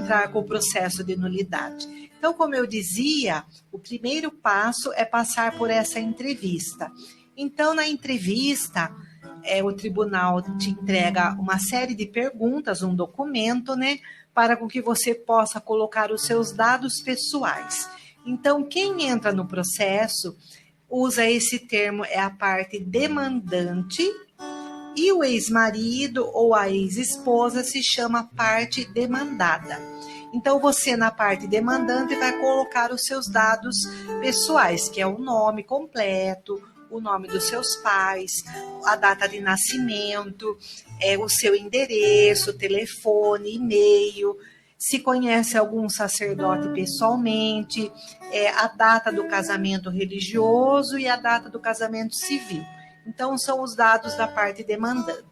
entrar com o processo de nulidade. Então, como eu dizia, o primeiro passo é passar por essa entrevista. Então, na entrevista, o tribunal te entrega uma série de perguntas, um documento, né, para que você possa colocar os seus dados pessoais. Então, quem entra no processo usa esse termo, é a parte demandante, e o ex-marido ou a ex-esposa se chama parte demandada. Então, você na parte demandante vai colocar os seus dados pessoais, que é o nome completo, o nome dos seus pais, a data de nascimento, o seu endereço, telefone, e-mail, se conhece algum sacerdote pessoalmente, a data do casamento religioso e a data do casamento civil. Então, são os dados da parte demandante.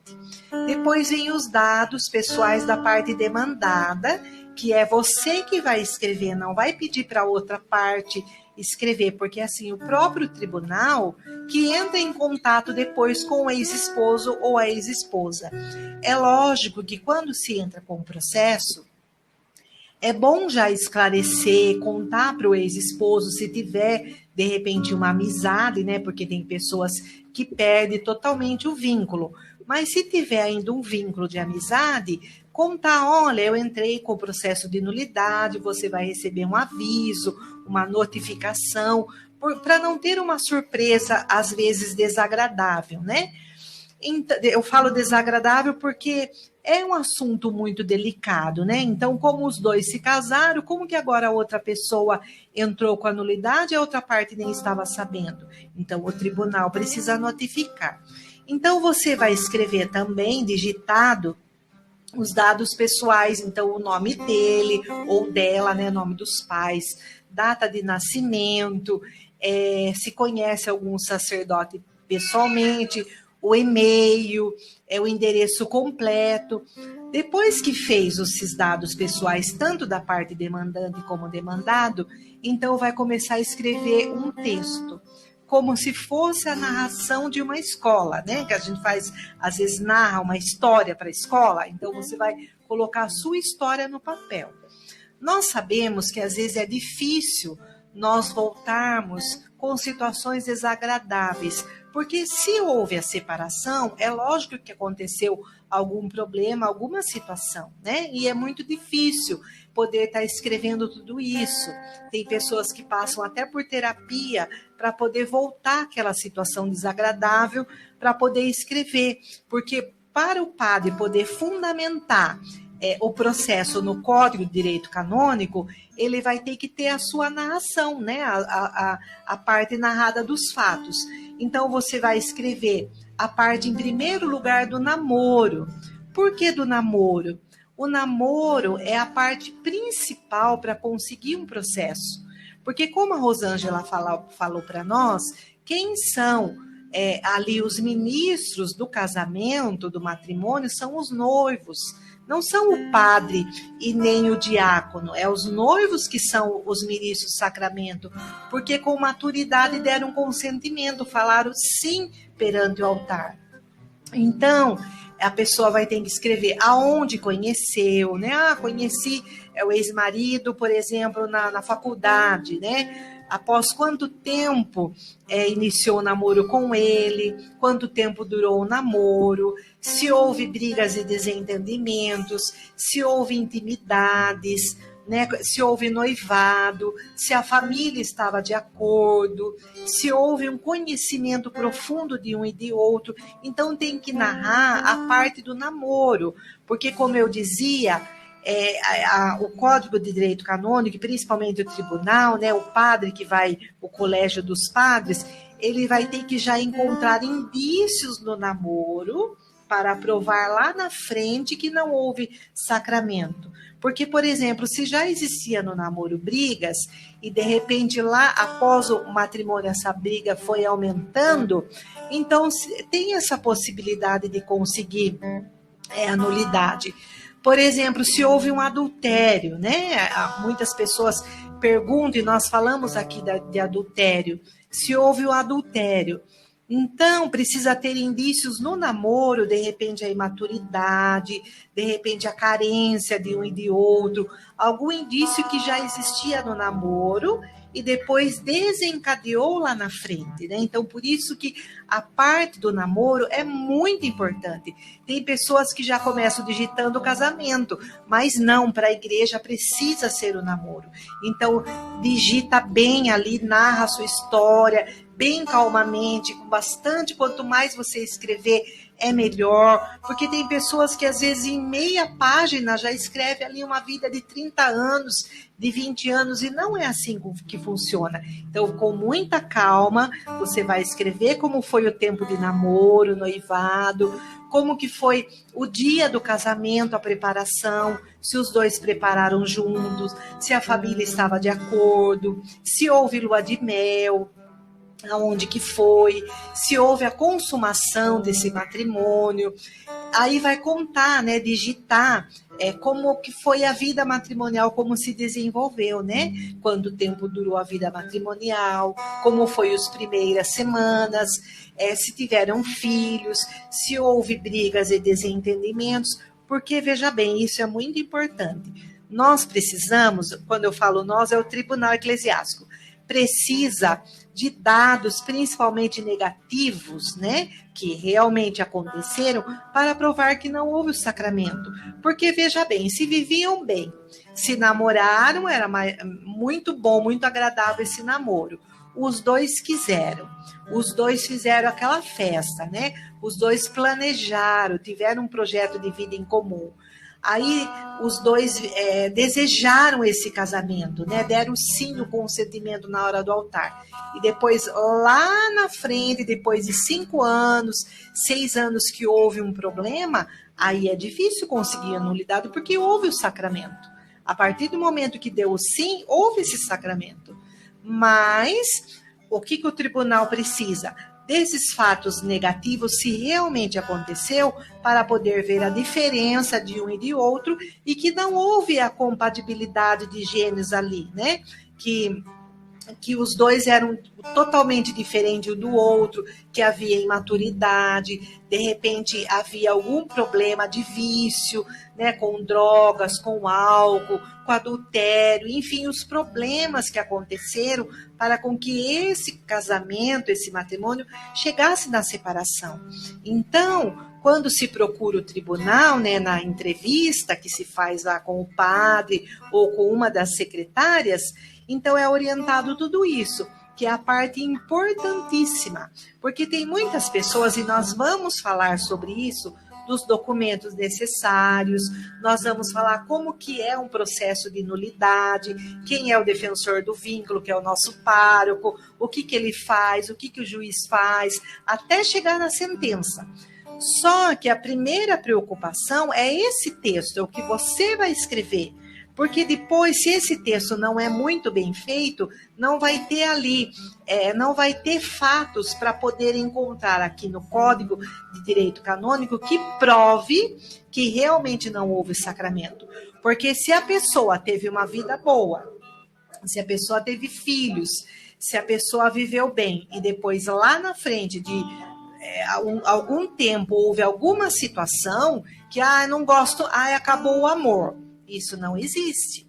Depois vem os dados pessoais da parte demandada, que é você que vai escrever, não vai pedir para outra parte escrever, porque assim, o próprio tribunal que entra em contato depois com o ex-esposo ou a ex-esposa. É lógico que quando se entra com o processo, é bom já esclarecer, contar para o ex-esposo, se tiver, de repente, uma amizade, né? Porque tem pessoas que perdem totalmente o vínculo. Mas se tiver ainda um vínculo de amizade, contar, olha, eu entrei com o processo de nulidade, você vai receber um aviso, uma notificação, para não ter uma surpresa, às vezes, desagradável, né? Eu falo desagradável porque é um assunto muito delicado, né? Então, como os dois se casaram, como que agora a outra pessoa entrou com a nulidade e a outra parte nem estava sabendo? Então, o tribunal precisa notificar. Então, você vai escrever também, digitado, os dados pessoais, então o nome dele ou dela, né? Nome dos pais, data de nascimento, se conhece algum sacerdote pessoalmente, o e-mail, o endereço completo. Depois que fez esses dados pessoais, tanto da parte demandante como demandado, então vai começar a escrever um texto, como se fosse a narração de uma escola, né? Que a gente faz, às vezes narra uma história para a escola, então você vai colocar a sua história no papel. Nós sabemos que às vezes é difícil nós voltarmos com situações desagradáveis, porque se houve a separação, é lógico que aconteceu algum problema, alguma situação, né? E é muito difícil poder estar escrevendo tudo isso. Tem pessoas que passam até por terapia para poder voltar àquela situação desagradável, para poder escrever, porque para o padre poder fundamentar o processo no Código de Direito Canônico, ele vai ter que ter a sua narração, né? A parte narrada dos fatos. Então, você vai escrever a parte, em primeiro lugar, do namoro. Por que do namoro? O namoro é a parte principal para conseguir um processo. Porque, como a Rosângela falou para nós, quem são ali os ministros do casamento, do matrimônio, são os noivos. Não são o padre e nem o diácono, é os noivos que são os ministros do sacramento, porque com maturidade deram consentimento, falaram sim perante o altar. Então, a pessoa vai ter que escrever aonde conheceu, né? Conheci o ex-marido, por exemplo, na faculdade, né? Após quanto tempo iniciou o namoro com ele, quanto tempo durou o namoro, se houve brigas e desentendimentos, se houve intimidades, né? Se houve noivado, se a família estava de acordo, se houve um conhecimento profundo de um e de outro. Então tem que narrar a parte do namoro, porque, como eu dizia, o Código de Direito Canônico, principalmente o tribunal, né, o padre que vai, o colégio dos padres, ele vai ter que já encontrar indícios no namoro para provar lá na frente que não houve sacramento. Porque, por exemplo, se já existia no namoro brigas e, de repente, lá, após o matrimônio, essa briga foi aumentando, então tem essa possibilidade de conseguir a nulidade. Por exemplo, se houve um adultério, né? Muitas pessoas perguntam, e nós falamos aqui de adultério, se houve o adultério. Então, precisa ter indícios no namoro, de repente a imaturidade, de repente a carência de um e de outro, algum indício que já existia no namoro e depois desencadeou lá na frente, né? Então, por isso que a parte do namoro é muito importante. Tem pessoas que já começam digitando o casamento, mas não, para a igreja precisa ser o namoro. Então, digita bem ali, narra a sua história, bem calmamente, com bastante, quanto mais você escrever, é melhor, porque tem pessoas que às vezes em meia página já escreve ali uma vida de 30 anos, de 20 anos, e não é assim que funciona. Então, com muita calma, você vai escrever como foi o tempo de namoro, noivado, como que foi o dia do casamento, a preparação, se os dois prepararam juntos, se a família estava de acordo, se houve lua de mel, aonde que foi, se houve a consumação desse matrimônio. Aí vai contar, né, digitar como que foi a vida matrimonial, como se desenvolveu, né? Quanto tempo durou a vida matrimonial, como foi as primeiras semanas, se tiveram filhos, se houve brigas e desentendimentos, porque, veja bem, isso é muito importante. Nós precisamos, quando eu falo nós, é o Tribunal Eclesiástico, precisa de dados, principalmente negativos, né, que realmente aconteceram, para provar que não houve o sacramento. Porque, veja bem, se viviam bem, se namoraram, era muito bom, muito agradável esse namoro. Os dois quiseram, os dois fizeram aquela festa, né? Os dois planejaram, tiveram um projeto de vida em comum. Aí os dois desejaram esse casamento, né? Deram sim o consentimento na hora do altar. E depois, lá na frente, depois de 5 anos, 6 anos que houve um problema, aí é difícil conseguir a nulidade, porque houve o sacramento. A partir do momento que deu o sim, houve esse sacramento. Mas o que o tribunal precisa? Desses fatos negativos, se realmente aconteceu, para poder ver a diferença de um e de outro, e que não houve a compatibilidade de genes ali, né? Que os dois eram totalmente diferentes um do outro, que havia imaturidade, de repente havia algum problema de vício, né, com drogas, com álcool, com adultério, enfim, os problemas que aconteceram para com que esse casamento, esse matrimônio, chegasse na separação. Então, quando se procura o tribunal, né, na entrevista que se faz lá com o padre ou com uma das secretárias, então é orientado tudo isso, que é a parte importantíssima, porque tem muitas pessoas, e nós vamos falar sobre isso, dos documentos necessários, nós vamos falar como que é um processo de nulidade, quem é o defensor do vínculo, que é o nosso pároco, o que ele faz, o que o juiz faz, até chegar na sentença. Só que a primeira preocupação é esse texto, é o que você vai escrever. Porque depois, se esse texto não é muito bem feito, não vai ter ali, não vai ter fatos para poder encontrar aqui no Código de Direito Canônico que prove que realmente não houve sacramento. Porque se a pessoa teve uma vida boa, se a pessoa teve filhos, se a pessoa viveu bem e depois lá na frente de algum tempo houve alguma situação que, não gosto, acabou o amor. Isso não existe.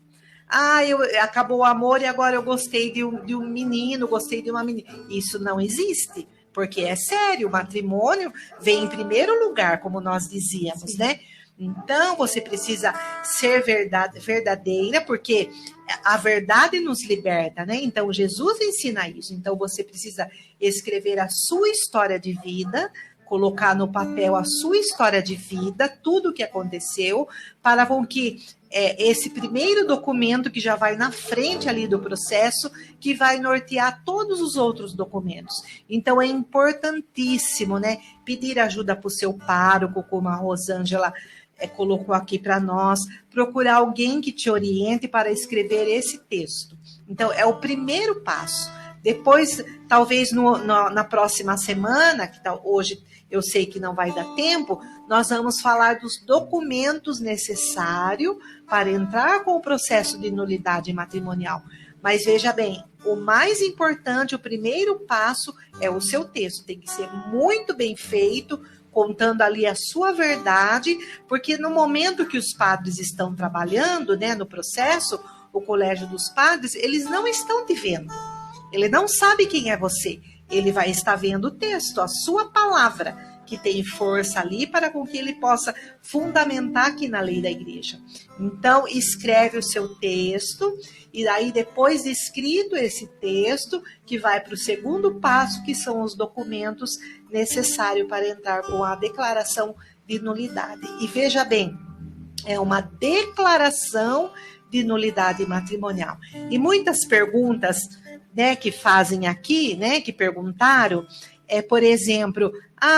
Acabou o amor e agora eu gostei de um menino, gostei de uma menina. Isso não existe, porque é sério, o matrimônio vem em primeiro lugar, como nós dizíamos, né? Então, você precisa ser verdadeira, porque a verdade nos liberta, né? Então, Jesus ensina isso. Então, você precisa escrever a sua história de vida, colocar no papel a sua história de vida, tudo o que aconteceu, para com que esse primeiro documento que já vai na frente ali do processo, que vai nortear todos os outros documentos. Então, é importantíssimo, né? Pedir ajuda para o seu pároco, como a Rosângela colocou aqui para nós, procurar alguém que te oriente para escrever esse texto. Então, é o primeiro passo. Depois, talvez na próxima semana, que hoje eu sei que não vai dar tempo, nós vamos falar dos documentos necessários para entrar com o processo de nulidade matrimonial. Mas veja bem, o mais importante, o primeiro passo é o seu texto. Tem que ser muito bem feito, contando ali a sua verdade, porque no momento que os padres estão trabalhando, né, no processo, o colégio dos padres, eles não estão te vendo. Ele não sabe quem é você. Ele vai estar vendo o texto, a sua palavra, que tem força ali para com que ele possa fundamentar aqui na lei da igreja. Então, escreve o seu texto, e aí depois de escrito esse texto, que vai para o segundo passo, que são os documentos necessários para entrar com a declaração de nulidade. E veja bem, é uma declaração de nulidade matrimonial. E muitas perguntas, né, que fazem aqui, né, que perguntaram, por exemplo,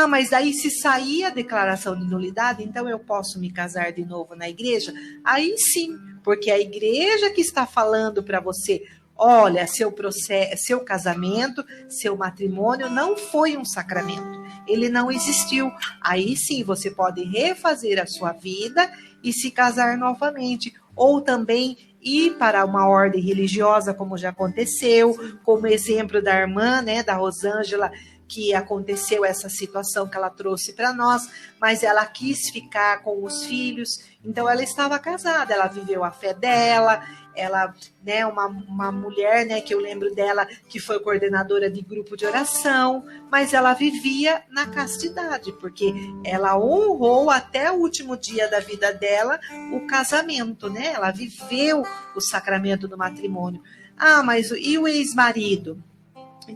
mas daí se sair a declaração de nulidade, então eu posso me casar de novo na igreja? Aí sim, porque a igreja que está falando para você, olha, seu casamento, seu matrimônio não foi um sacramento, ele não existiu. Aí sim, você pode refazer a sua vida e se casar novamente, ou também ir para uma ordem religiosa, como já aconteceu, como exemplo da irmã, né, da Rosângela, que aconteceu essa situação que ela trouxe para nós, mas ela quis ficar com os filhos, então ela estava casada, ela viveu a fé dela, ela, né, uma mulher, né, que eu lembro dela, que foi coordenadora de grupo de oração, mas ela vivia na castidade, porque ela honrou até o último dia da vida dela o casamento, né, ela viveu o sacramento do matrimônio. Mas e o ex-marido?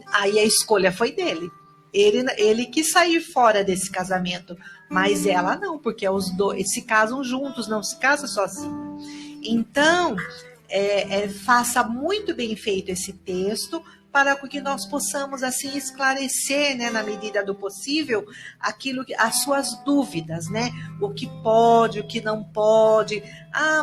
Aí a escolha foi dele. Ele quis sair fora desse casamento, mas ela não, porque os dois se casam juntos, não se casa sozinho. Então, faça muito bem feito esse texto, para que nós possamos assim esclarecer, né, na medida do possível, as suas dúvidas, né? O que pode, o que não pode.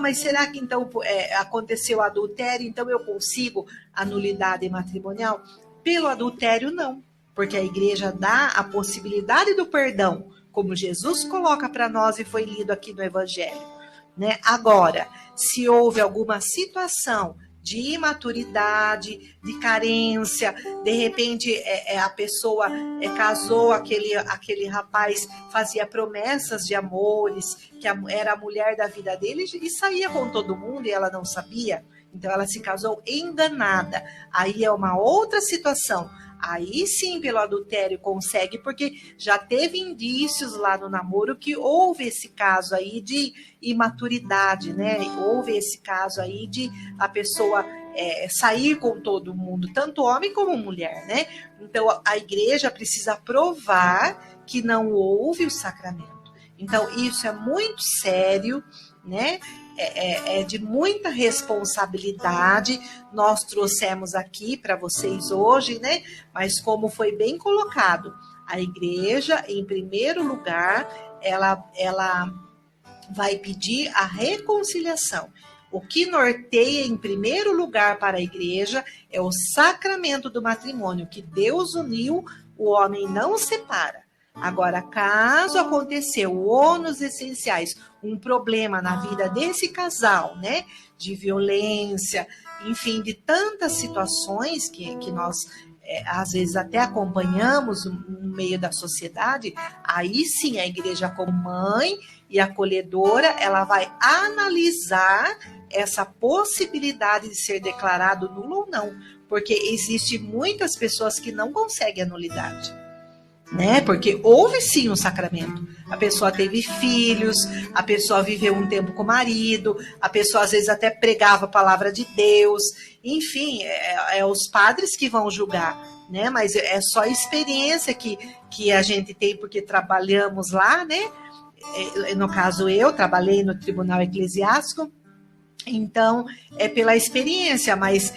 Mas será que então aconteceu adultério, então eu consigo a nulidade matrimonial? Pelo adultério, não, porque a igreja dá a possibilidade do perdão, como Jesus coloca para nós e foi lido aqui no Evangelho, né? Agora, se houve alguma situação de imaturidade, de carência, de repente a pessoa casou, aquele rapaz fazia promessas de amores, que era a mulher da vida dele e saía com todo mundo e ela não sabia, então ela se casou enganada, aí é uma outra situação. Aí sim, pelo adultério consegue, porque já teve indícios lá no namoro que houve esse caso aí de imaturidade, né? Houve esse caso aí de a pessoa sair com todo mundo, tanto homem como mulher, né? Então a igreja precisa provar que não houve o sacramento. Então isso é muito sério, né? É de muita responsabilidade, nós trouxemos aqui para vocês hoje, né? Mas como foi bem colocado, a igreja, em primeiro lugar, ela vai pedir a reconciliação. O que norteia em primeiro lugar para a igreja é o sacramento do matrimônio, que Deus uniu, o homem não separa. Agora, caso aconteceu ônus essenciais, um problema na vida desse casal, né, de violência, enfim, de tantas situações que nós, às vezes, até acompanhamos no meio da sociedade, aí sim a igreja, como mãe e acolhedora, ela vai analisar essa possibilidade de ser declarado nulo ou não, porque existem muitas pessoas que não conseguem a nulidade, né? Porque houve sim um sacramento. A pessoa teve filhos, a pessoa viveu um tempo com o marido, a pessoa às vezes até pregava a palavra de Deus, enfim, os padres que vão julgar, né? Mas é só a experiência que a gente tem, porque trabalhamos lá, né? No caso, eu trabalhei no Tribunal Eclesiástico, então é pela experiência, mas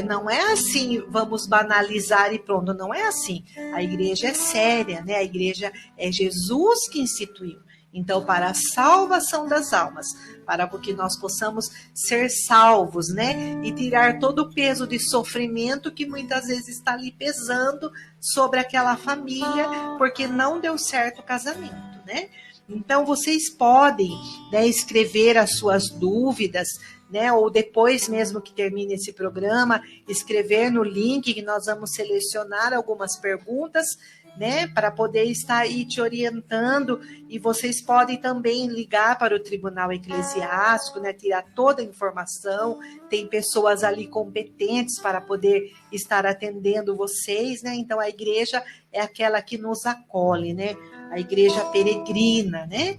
não é assim, vamos banalizar e pronto, não é assim. A igreja é séria, né? A igreja é Jesus que instituiu. Então, para a salvação das almas, para que nós possamos ser salvos, né? E tirar todo o peso de sofrimento que muitas vezes está ali pesando sobre aquela família, porque não deu certo o casamento, né? Então, vocês podem, né, escrever as suas dúvidas, né, ou depois mesmo que termine esse programa, escrever no link que nós vamos selecionar algumas perguntas né, para poder estar aí te orientando, e vocês podem também ligar para o Tribunal Eclesiástico, né, tirar toda a informação, tem pessoas ali competentes para poder estar atendendo vocês, né, então a igreja é aquela que nos acolhe, né, a igreja peregrina, né,